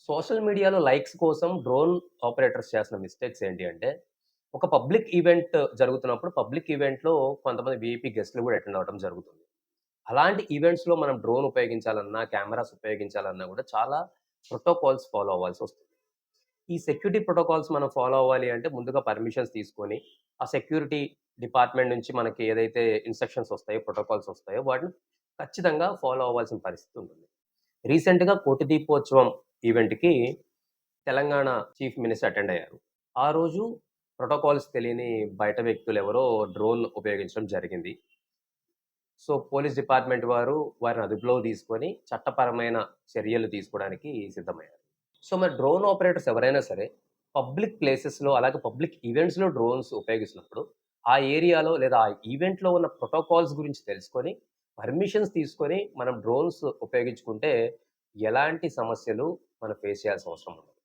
Social మీడియాలో likes కోసం drone operators చేస్తున్న మిస్టేక్స్ ఏంటి అంటే, ఒక పబ్లిక్ ఈవెంట్ జరుగుతున్నప్పుడు, పబ్లిక్ ఈవెంట్‌లో కొంతమంది వీఐపీ గెస్ట్‌లు గూడా అటెండ్ అవ్వడం జరుగుతుంది. అలాంటి ఈవెంట్స్‌లో మనం డ్రోన్ ఉపయోగించాలన్నా, కెమెరాస్ ఉపయోగించాలన్నా గూడా చాలా ప్రోటోకాల్స్ ఫాలో అవ్వాల్సొస్తుంది. ఈ సెక్యూరిటీ ప్రోటోకాల్స్ మనం ఫాలో అవ్వాలి అంటే ముందుగా పర్మిషన్స్ తీసుకొని, ఆ సెక్యూరిటీ డిపార్ట్‌మెంట్ నుంచి మనకి ఏదైతే ఇన్‌స్ట్రక్షన్స్ వస్తాయో, ప్రోటోకాల్స్ వస్తాయో వాటిని ఖచ్చితంగా ఫాలో అవ్వాల్సిన పరిస్థితి ఉంటుంది. రీసెంట్‌గా కోటి దీపోత్సవం ఈవెంట్‌కి తెలంగాణ చీఫ్ మినిస్టర్ అటెండ్ అయ్యారు. ఆ రోజు ప్రోటోకాల్స్ తెలియని బయట వ్యక్తులెవరో డ్రోన్ ఉపయోగించడం జరిగింది. సో, పోలీస్ డిపార్ట్‌మెంట్ వారు వారిని అదుపులోకి తీసుకొని చట్టపరమైన చర్యలు తీసుకోవడానికి సిద్ధమయ్యారు. సో, మరి డ్రోన్ ఆపరేటర్స్ ఎవరైనా సరే పబ్లిక్ ప్లేసెస్‌లో అలాగే పబ్లిక్ ఈవెంట్స్‌లో డ్రోన్స్ ఉపయోగిస్తున్నప్పుడు ఆ ఏరియాలో లేదా ఆ ఈవెంట్‌లో ఉన్న ప్రోటోకాల్స్ గురించి తెలుసుకొని, పర్మిషన్స్ తీసుకొని మనం డ్రోన్స్ ఉపయోగించుకుంటే ఎలాంటి సమస్యలు మనం ఫేస్ చేయాల్సిన అవసరం ఉండదు.